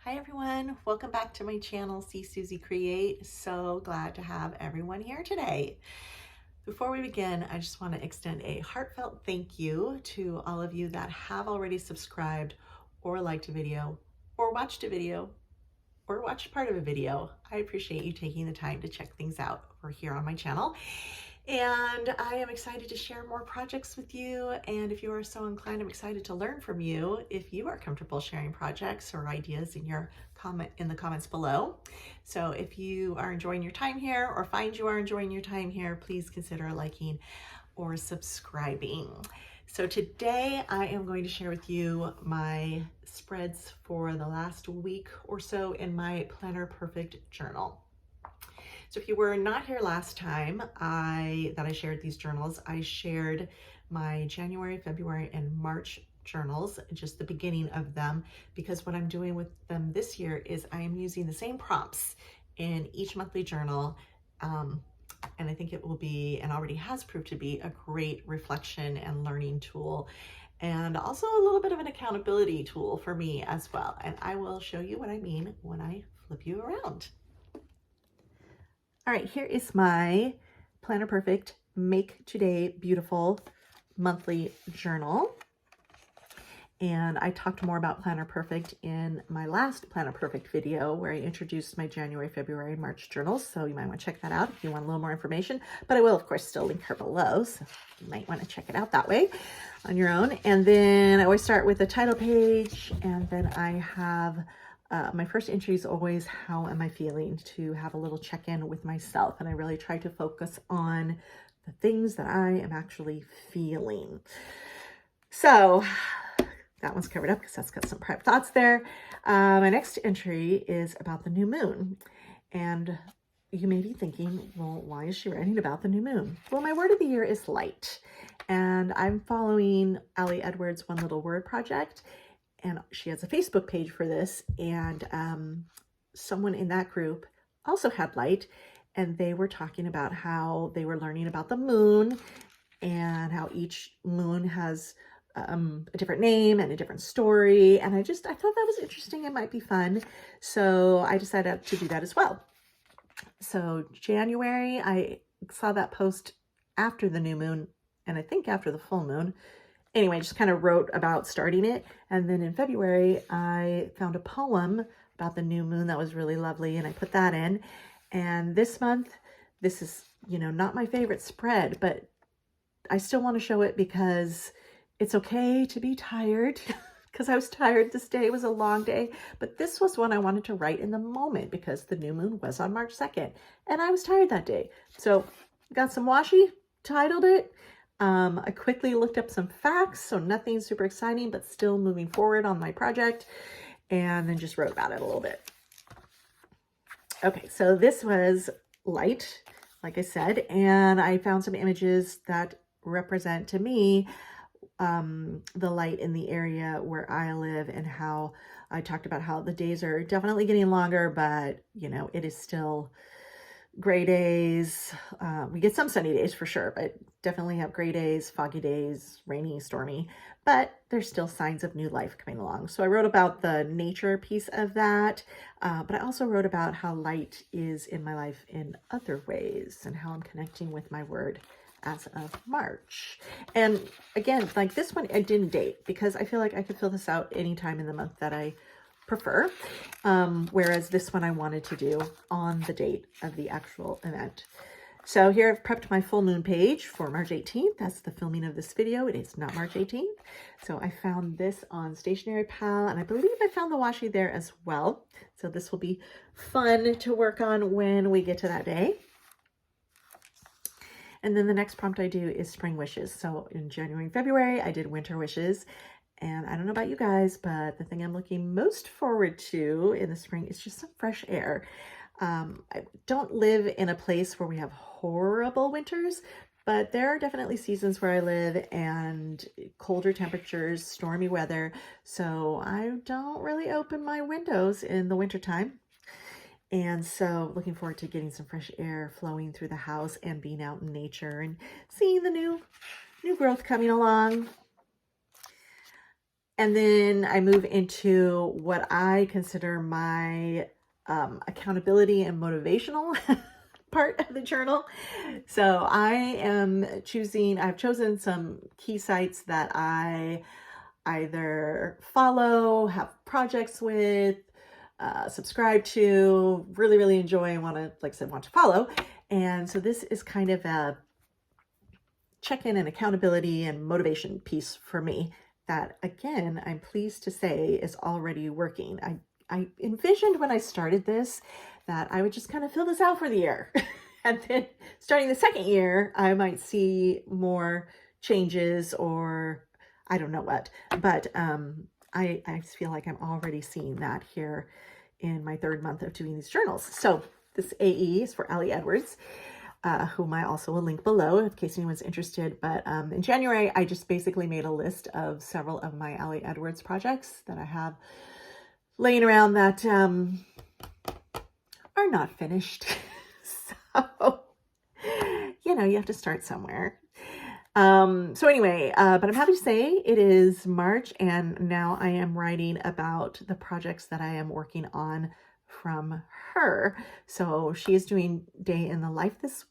Hi everyone, welcome back to my channel, See Susie Create. So glad to have everyone here today. Before we begin, I just want to extend a heartfelt thank you to all of you that have already subscribed or liked a video or watched a video or watched part of a video. I appreciate you taking the time to check things out over here on my channel. And I am excited to share more projects with you. And if you are so inclined, I'm excited to learn from you if you are comfortable sharing projects or ideas in the comments below. So if you are enjoying your time here or find you are enjoying your time here, please consider liking or subscribing. So today I am going to share with you my spreads for the last week or so in my Planner Perfect journal. So if you were not here last time that I shared these journals, I shared my January, February, and March journals, just the beginning of them, because what I'm doing with them this year is I am using the same prompts in each monthly journal. And I think it will be, and already has proved to be, a great reflection and learning tool, and also a little bit of an accountability tool for me as well. And I will show you what I mean when I flip you around. All right, here is my Planner Perfect Make Today Beautiful monthly journal. And I talked more about Planner Perfect in my last Planner Perfect video where I introduced my January, February, and March journals. So you might want to check that out if you want a little more information. But I will, of course, still link her below. So you might want to check it out that way on your own. And then I always start with the title page. And then I have my first entry is always how am I feeling, to have a little check-in with myself. And I really try to focus on the things that I am actually feeling. So that one's covered up because that's got some private thoughts there. My next entry is about the new moon. And you may be thinking, well, why is she writing about the new moon? Well, my word of the year is light. And I'm following Allie Edwards' One Little Word project. And she has a Facebook page for this, and someone in that group also had light, and they were talking about how they were learning about the moon and how each moon has a different name and a different story. And I thought that was interesting. It might be fun. So I decided to do that as well. So January, I saw that post after the new moon, and I think after the full moon. Anyway, I just kind of wrote about starting it. And then in February, I found a poem about the new moon that was really lovely, and I put that in. And this month, this is, not my favorite spread, but I still want to show it because it's okay to be tired, because I was tired. This day was a long day, but this was one I wanted to write in the moment because the new moon was on March 2nd, and I was tired that day. So got some washi, titled it. I quickly looked up some facts, so nothing super exciting, but still moving forward on my project, and then just wrote about it a little bit. Okay, so this was light, like I said, and I found some images that represent to me the light in the area where I live, and how I talked about how the days are definitely getting longer, but it is still gray days. We get some sunny days for sure, but definitely have gray days, foggy days, rainy, stormy, but there's still signs of new life coming along. So I wrote about the nature piece of that, but I also wrote about how light is in my life in other ways and how I'm connecting with my word as of March. And again, like this one, I didn't date because I feel like I could fill this out anytime in the month that I prefer. Whereas this one I wanted to do on the date of the actual event. So here I've prepped my full moon page for March 18th. That's the filming of this video. It is not March 18th. So I found this on Stationery Pal, and I believe I found the washi there as well. So this will be fun to work on when we get to that day. And then the next prompt I do is spring wishes. So in January and February, I did winter wishes. And I don't know about you guys, but the thing I'm looking most forward to in the spring is just some fresh air. I don't live in a place where we have horrible winters, but there are definitely seasons where I live and colder temperatures, stormy weather. So I don't really open my windows in the wintertime. And so looking forward to getting some fresh air flowing through the house and being out in nature and seeing the new growth coming along. And then I move into what I consider my accountability and motivational part of the journal. So I've chosen some key sites that I either follow, have projects with, subscribe to, really, really enjoy, and like I said, want to follow. And so this is kind of a check-in and accountability and motivation piece for me that, again, I'm pleased to say is already working. I envisioned when I started this that I would just kind of fill this out for the year. And then starting the second year, I might see more changes or I don't know what. But I feel like I'm already seeing that here in my third month of doing these journals. So this AE is for Allie Edwards, whom I also will link below in case anyone's interested. But in January, I just basically made a list of several of my Allie Edwards projects that I have laying around that are not finished. So, you have to start somewhere. So anyway, but I'm happy to say it is March, and now I am writing about the projects that I am working on from her. So she is doing Day in the Life this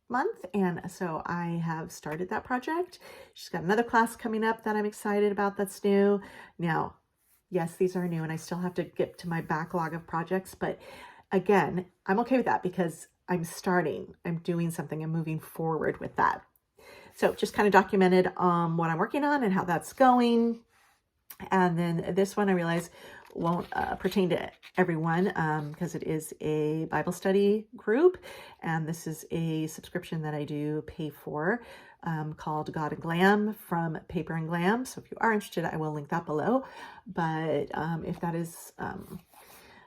month, and so I have started that project. She's got another class coming up that I'm excited about that's new. Now, yes, these are new, and I still have to get to my backlog of projects, but again, I'm okay with that because I'm doing something, and moving forward with that. So just kind of documented what I'm working on and how that's going. And then this one I realize won't pertain to everyone because it is a Bible study group. And this is a subscription that I do pay for called God and Glam from Paper and Glam. So if you are interested, I will link that below. But if that is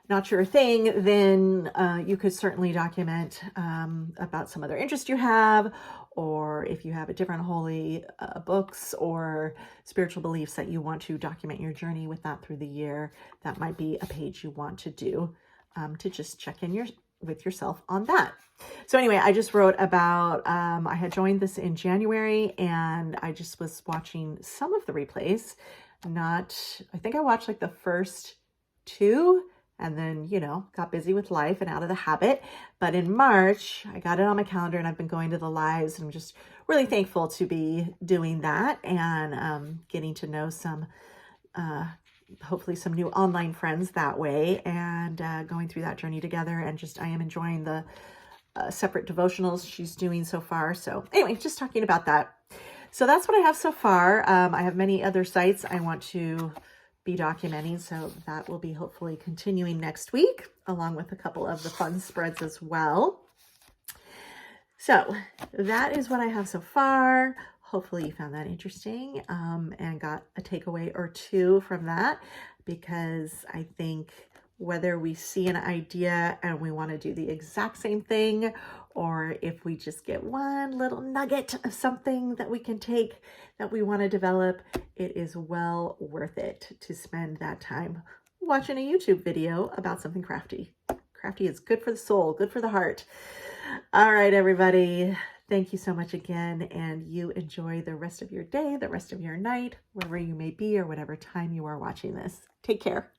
not your thing, then you could certainly document about some other interest you have, or if you have a different holy books or spiritual beliefs that you want to document your journey with that through the year, that might be a page you want to do to just check in with yourself on that. So anyway, I just wrote about, I had joined this in January, and I just was watching some of the replays. I think I watched like the first two, and then, got busy with life and out of the habit. But in March, I got it on my calendar, and I've been going to the lives, and I'm just really thankful to be doing that and getting to know hopefully some new online friends that way, and going through that journey together. And I am enjoying the separate devotionals she's doing so far. So anyway, just talking about that. So that's what I have so far. I have many other sites I want to be documenting, so that will be hopefully continuing next week, along with a couple of the fun spreads as well. So that is what I have so far. Hopefully you found that interesting and got a takeaway or two from that, because I think whether we see an idea and we want to do the exact same thing, or if we just get one little nugget of something that we can take that we want to develop, it is well worth it to spend that time watching a YouTube video about something crafty. Crafty is good for the soul, good for the heart. All right, everybody. Thank you so much again, and you enjoy the rest of your day, the rest of your night, wherever you may be, or whatever time you are watching this. Take care.